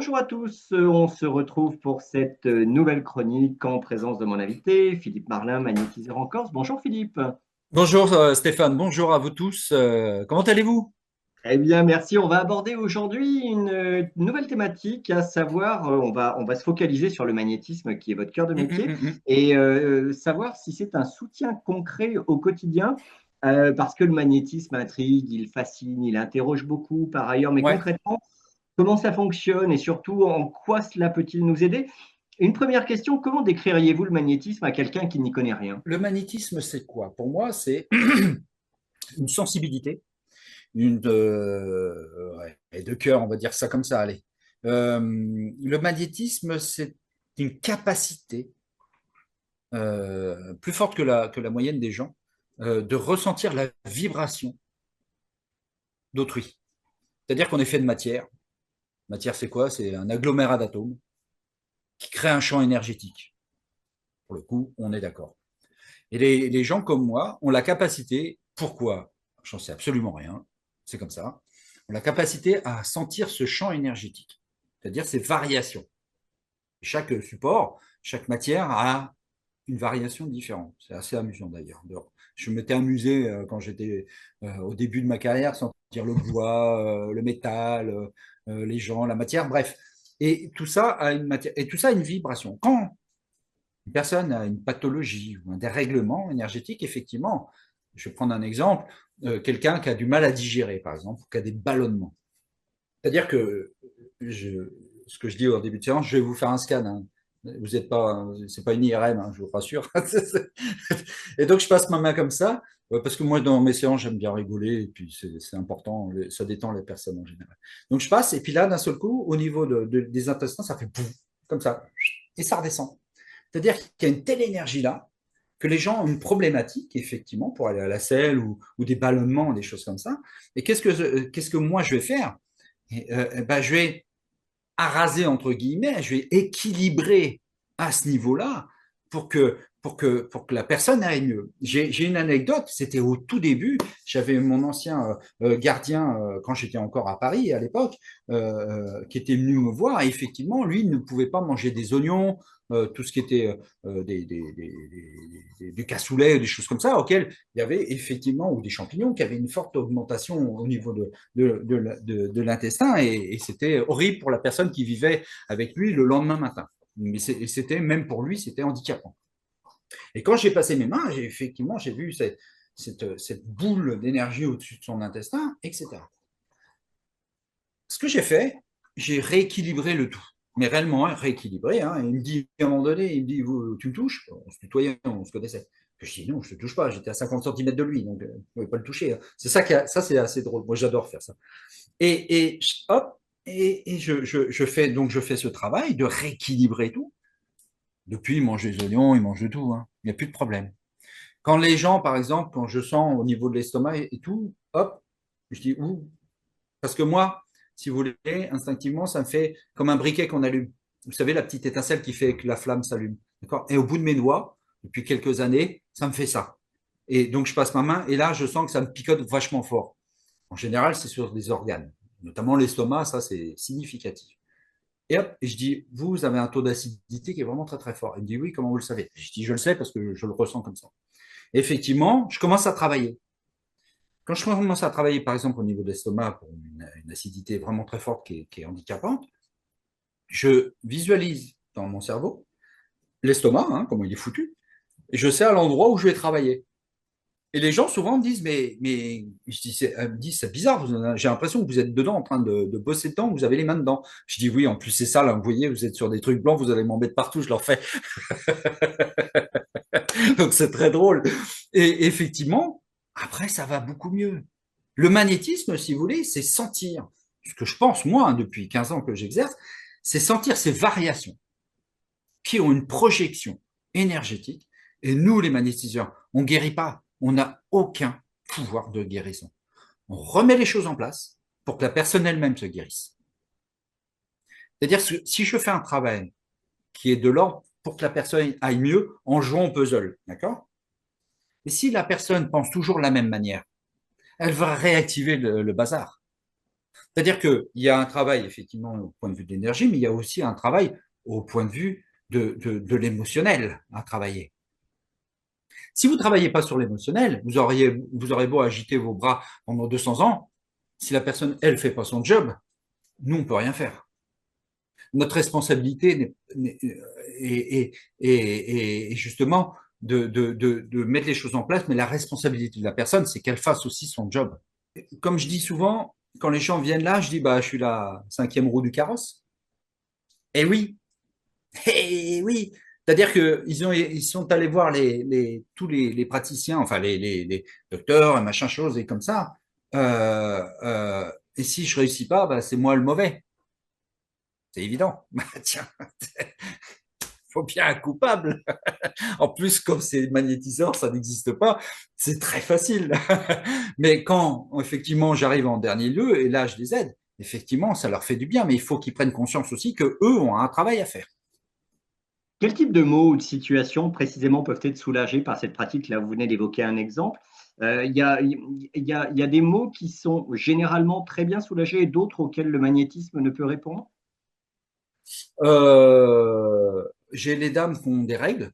Bonjour à tous, on se retrouve pour cette nouvelle chronique en présence de mon invité, Philippe Marlin, magnétiseur en Corse. Bonjour Philippe. Bonjour Stéphane, bonjour à vous tous. Comment allez-vous? Eh bien, merci. On va aborder aujourd'hui une nouvelle thématique, à savoir, on va se focaliser sur le magnétisme qui est votre cœur de métier Hum. et savoir si c'est un soutien concret au quotidien, parce que le magnétisme intrigue, il fascine, il interroge beaucoup par ailleurs, mais Ouais. concrètement, comment ça fonctionne et surtout en quoi cela peut-il nous aider? Une première question, comment décririez-vous le magnétisme à quelqu'un qui n'y connaît rien? Le magnétisme, c'est quoi? Pour moi, c'est une sensibilité, ouais, et de cœur, on va dire ça comme ça, allez. Le magnétisme, c'est une capacité plus forte que la moyenne des gens de ressentir la vibration d'autrui. C'est-à-dire qu'on est fait de matière. Matière, c'est quoi? C'est un agglomérat d'atomes qui crée un champ énergétique. Pour le coup, on est d'accord. Et les gens comme moi ont la capacité, pourquoi? J'en sais absolument rien, c'est comme ça, ont la capacité à sentir ce champ énergétique, c'est-à-dire ces variations. Chaque support, chaque matière a une variation différente. C'est assez amusant d'ailleurs. Je m'étais amusé quand j'étais au début de ma carrière, sentir le bois, le métal, les gens, la matière, bref. Et tout ça a une matière, et tout ça a une vibration. Quand une personne a une pathologie ou un dérèglement énergétique, effectivement, je vais prendre un exemple, quelqu'un qui a du mal à digérer, par exemple, ou qui a des ballonnements. C'est-à-dire que ce que je dis au début de séance, je vais vous faire un scan. Hein. Vous n'êtes pas, c'est pas une IRM, hein, je vous rassure. Et donc je passe ma main comme ça, parce que moi dans mes séances j'aime bien rigoler et puis c'est important, ça détend les personnes en général. Donc je passe et puis là d'un seul coup au niveau des intestins ça fait pouf, comme ça et ça redescend. C'est-à-dire qu'il y a une telle énergie là que les gens ont une problématique, effectivement, pour aller à la selle ou des ballonnements, des choses comme ça. Et qu'est-ce que moi je vais faire? Ben, je vais araser, entre guillemets, je vais équilibrer à ce niveau-là pour que la personne aille mieux. J'ai une anecdote, c'était au tout début, j'avais mon ancien gardien, quand j'étais encore à Paris à l'époque, qui était venu me voir, et effectivement, lui il ne pouvait pas manger des oignons, tout ce qui était du cassoulet, des choses comme ça, auxquelles il y avait effectivement, ou des champignons, qui avaient une forte augmentation au niveau de l'intestin, et c'était horrible pour la personne qui vivait avec lui le lendemain matin. Mais c'était, même pour lui, c'était handicapant. Et quand j'ai passé mes mains, effectivement, j'ai vu cette boule d'énergie au-dessus de son intestin, etc. Ce que j'ai fait, j'ai rééquilibré le tout. Mais réellement, hein, rééquilibré. Hein, il me dit, à un moment donné, il me dit, tu me touches? On se tutoyait, on se connaissait. Je dis, non, je ne te touche pas, j'étais à 50 centimètres de lui, donc je ne pouvais pas le toucher. Hein. C'est ça, ça c'est assez drôle. Moi, j'adore faire ça. Et hop, et je fais ce travail de rééquilibrer tout. Depuis, il mange des oignons, il mange de tout. Hein. Il n'y a plus de problème. Quand les gens, par exemple, quand je sens au niveau de l'estomac et tout, hop, je dis, ouh, parce que moi, si vous voulez, instinctivement, ça me fait comme un briquet qu'on allume. Vous savez, la petite étincelle qui fait que la flamme s'allume. D'accord? Et au bout de mes doigts, depuis quelques années, ça me fait ça. Et donc, je passe ma main et là, je sens que ça me picote vachement fort. En général, c'est sur des organes, notamment l'estomac, ça, c'est significatif. Et hop, et je dis, vous avez un taux d'acidité qui est vraiment très, très fort. Il me dit, oui, comment vous le savez? Je dis, je le sais parce que je le ressens comme ça. Et effectivement, je commence à travailler. Quand je commence à travailler, par exemple, au niveau de l'estomac, pour une acidité vraiment très forte qui est handicapante, je visualise dans mon cerveau l'estomac, hein, comment il est foutu, et je sais à l'endroit où je vais travailler. Et les gens souvent me disent, mais je dis, me disent, c'est bizarre, j'ai l'impression que vous êtes dedans en train de bosser dedans, vous avez les mains dedans. Je dis, oui, en plus c'est ça, là, vous voyez, vous êtes sur des trucs blancs, vous allez m'en mettre partout, je leur fais. Donc c'est très drôle. Et effectivement, après, ça va beaucoup mieux. Le magnétisme, si vous voulez, c'est sentir, ce que je pense, moi, hein, depuis 15 ans que j'exerce, c'est sentir ces variations qui ont une projection énergétique. Et nous, les magnétiseurs, on ne guérit pas. On n'a aucun pouvoir de guérison. On remet les choses en place pour que la personne elle-même se guérisse. C'est-à-dire que si je fais un travail qui est de l'ordre pour que la personne aille mieux en jouant au puzzle, d'accord? Et si la personne pense toujours de la même manière, elle va réactiver le bazar. C'est-à-dire qu'il y a un travail, effectivement, au point de vue de l'énergie, mais il y a aussi un travail au point de vue de l'émotionnel à travailler. Si vous ne travaillez pas sur l'émotionnel, vous aurez beau agiter vos bras pendant 200 ans, si la personne, elle, ne fait pas son job, nous, on ne peut rien faire. Notre responsabilité est justement de mettre les choses en place, mais la responsabilité de la personne, c'est qu'elle fasse aussi son job. Comme je dis souvent, quand les gens viennent là, je dis, bah, je suis la cinquième roue du carrosse. Eh oui, eh oui. C'est-à-dire ils sont allés voir tous les praticiens, enfin les docteurs et machin chose et comme ça. Et si je réussis pas, bah, c'est moi le mauvais. C'est évident. Bah, tiens, faut bien un coupable. En plus, comme c'est magnétiseur, ça n'existe pas. C'est très facile. Mais quand effectivement j'arrive en dernier lieu et là je les aide, effectivement, ça leur fait du bien. Mais il faut qu'ils prennent conscience aussi que eux ont un travail à faire. Quel type de mots ou de situations précisément peuvent être soulagés par cette pratique? Là, vous venez d'évoquer un exemple. Il y a des mots qui sont généralement très bien soulagés et d'autres auxquels le magnétisme ne peut répondre? J'ai les dames qui ont des règles,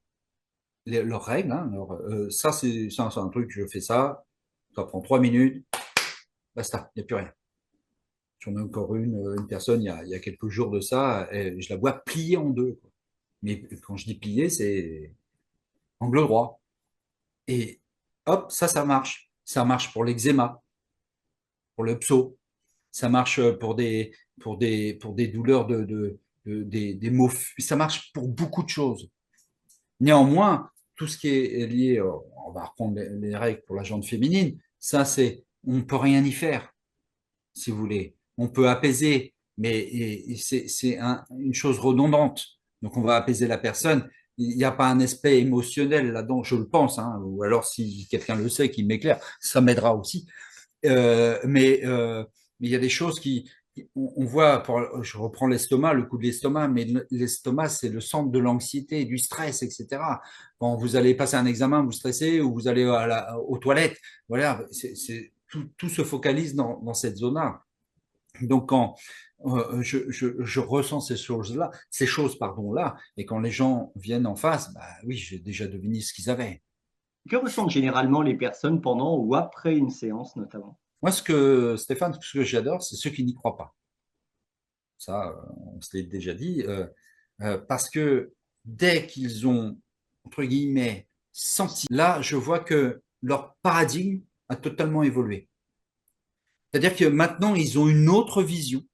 leurs règles. Hein, ça, c'est un truc, je fais ça prend 3 minutes, basta, il n'y a plus rien. J'en ai encore une personne, il y a quelques jours de ça, et je la vois pliée en deux, quoi. Mais quand je dis pliée, c'est angle droit. Et hop, ça marche. Ça marche pour l'eczéma, pour le pso. Ça marche pour des douleurs des maux. Ça marche pour beaucoup de choses. Néanmoins, tout ce qui est lié, on va reprendre les règles pour la jante féminine, ça on ne peut rien y faire, si vous voulez. On peut apaiser, mais c'est une chose redondante. Donc on va apaiser la personne. Il n'y a pas un aspect émotionnel là-dedans, je le pense, hein, ou alors si quelqu'un le sait, qui m'éclaire, ça m'aidera aussi. Euh, mais euh, mais il y a des choses on voit, je reprends l'estomac, le coup de l'estomac, mais l'estomac, c'est le centre de l'anxiété, du stress, etc. Quand vous allez passer un examen, vous stressez, ou vous allez aux toilettes, voilà, tout se focalise dans cette zone-là. Donc, quand je ressens ces choses, pardon, là, et quand les gens viennent en face, bah oui, j'ai déjà deviné ce qu'ils avaient. Que ressentent généralement les personnes pendant ou après une séance, notamment? Moi, Stéphane, ce que j'adore, c'est ceux qui n'y croient pas. Ça, on se l'est déjà dit, parce que dès qu'ils ont, entre guillemets, senti, là, je vois que leur paradigme a totalement évolué. C'est-à-dire que maintenant, ils ont une autre vision,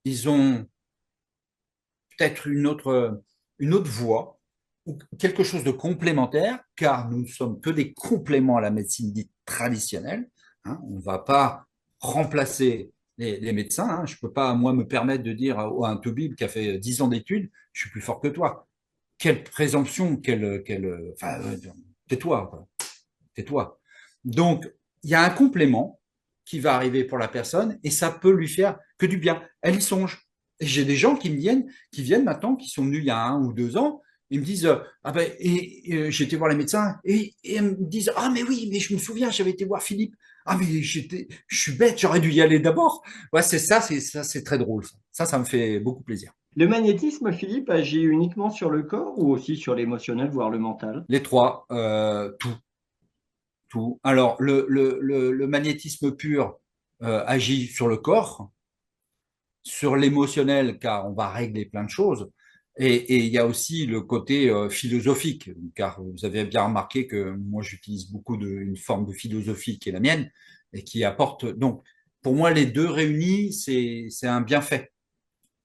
ils ont peut-être une autre voie, ou quelque chose de complémentaire, car nous ne sommes que des compléments à la médecine dite traditionnelle. Hein. On ne va pas remplacer les médecins. Hein. Je ne peux pas, moi, me permettre de dire à un toubib qui a fait 10 ans d'études, je suis plus fort que toi. Quelle présomption, enfin, tais-toi, quoi. Tais-toi. Donc, il y a un complément qui va arriver pour la personne et ça peut lui faire que du bien. Elle y songe. Et j'ai des gens qui viennent maintenant, qui sont venus il y a 1 ou 2 ans, ils me disent ah ben j'ai été voir les médecins et ils me disent ah mais oui mais je me souviens j'avais été voir Philippe ah mais je suis bête j'aurais dû y aller d'abord. Ouais c'est très drôle ça me fait beaucoup plaisir. Le magnétisme, Philippe, agit uniquement sur le corps ou aussi sur l'émotionnel, voire le mental? Les trois, tout. Alors le magnétisme pur agit sur le corps, sur l'émotionnel, car on va régler plein de choses. Et il y a aussi le côté philosophique, car vous avez bien remarqué que moi j'utilise beaucoup une forme de philosophie qui est la mienne et qui apporte. Donc, pour moi, les deux réunis, c'est un bienfait.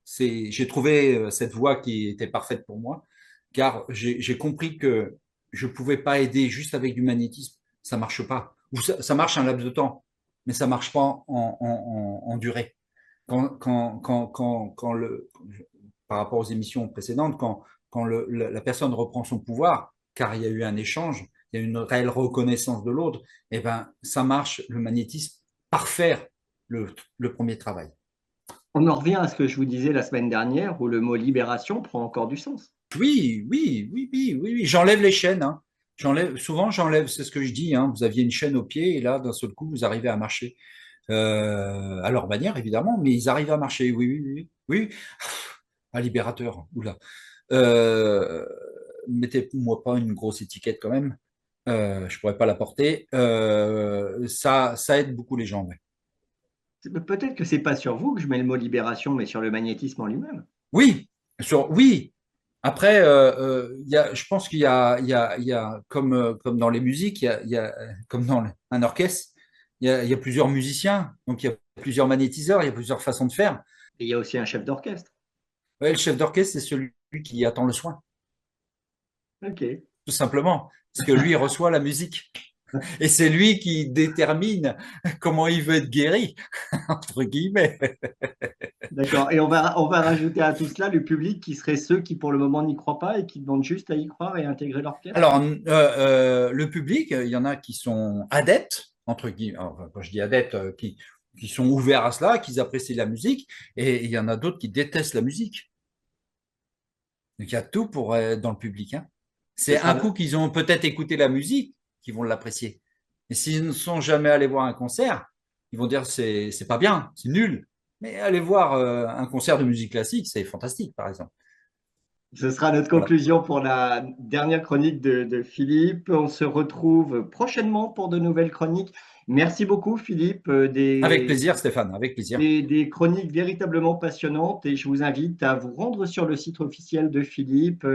J'ai trouvé cette voie qui était parfaite pour moi, car j'ai compris que je ne pouvais pas aider juste avec du magnétisme. Ça ne marche pas. Ou ça marche un laps de temps, mais ça ne marche pas en durée quand par rapport aux émissions précédentes, quand la personne reprend son pouvoir, car il y a eu un échange, il y a une réelle reconnaissance de l'autre, et ben ça marche le magnétisme par faire le premier travail. On en revient à ce que je vous disais la semaine dernière, où le mot libération prend encore du sens. Oui. J'enlève les chaînes. Hein. Souvent, j'enlève, c'est ce que je dis. Hein. Vous aviez une chaîne au pied et là, d'un seul coup, vous arrivez à marcher. à leur manière, évidemment, mais ils arrivent à marcher. Oui, oui, oui. Oui, oui. Un libérateur, oula. Euh, Mettez-moi pas une grosse étiquette quand même. Je pourrais pas la porter. Ça aide beaucoup les gens. Ouais. Peut-être que c'est pas sur vous que je mets le mot libération, mais sur le magnétisme en lui-même. Oui, oui. Après, je pense il y a comme dans les musiques, comme dans un orchestre, il y a plusieurs musiciens, donc il y a plusieurs magnétiseurs, il y a plusieurs façons de faire. Et il y a aussi un chef d'orchestre. Ouais, le chef d'orchestre, c'est celui qui attend le soin, Ok. tout simplement, parce que lui, il reçoit la musique. Et c'est lui qui détermine comment il veut être guéri, entre guillemets. D'accord. Et on va rajouter à tout cela le public qui serait ceux qui, pour le moment, n'y croient pas et qui demandent juste à y croire et à intégrer l'orchestre. Alors, le public, il y en a qui sont adeptes, entre guillemets, enfin, quand je dis adeptes, qui sont ouverts à cela, qui apprécient la musique, et il y en a d'autres qui détestent la musique. Donc, il y a tout pour être dans le public. Hein. Ce C'est un sera, coup qu'ils ont peut-être écouté la musique, qu'ils vont l'apprécier. Et s'ils ne sont jamais allés voir un concert, ils vont dire c'est pas bien, c'est nul. Mais aller voir un concert de musique classique, c'est fantastique, par exemple. Ce sera notre Voilà. conclusion pour la dernière chronique de Philippe. On se retrouve prochainement pour de nouvelles chroniques. Merci beaucoup, Philippe, Avec plaisir, Stéphane, avec plaisir. des chroniques véritablement passionnantes et je vous invite à vous rendre sur le site officiel de Philippe,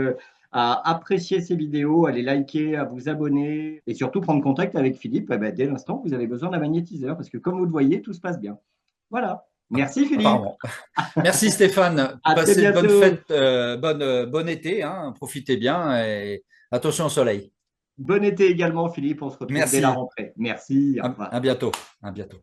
à apprécier ses vidéos, à les liker, à vous abonner et surtout prendre contact avec Philippe dès l'instant que vous avez besoin d'un magnétiseur parce que comme vous le voyez, tout se passe bien. Voilà. Merci, Philippe. Apparemment. Merci Stéphane. À très Passez de bonnes bientôt. fêtes, bon été, hein, profitez bien et attention au soleil. Bon été également, Philippe. On se retrouve dès la Merci. rentrée. Merci. Au revoir. À bientôt. À bientôt.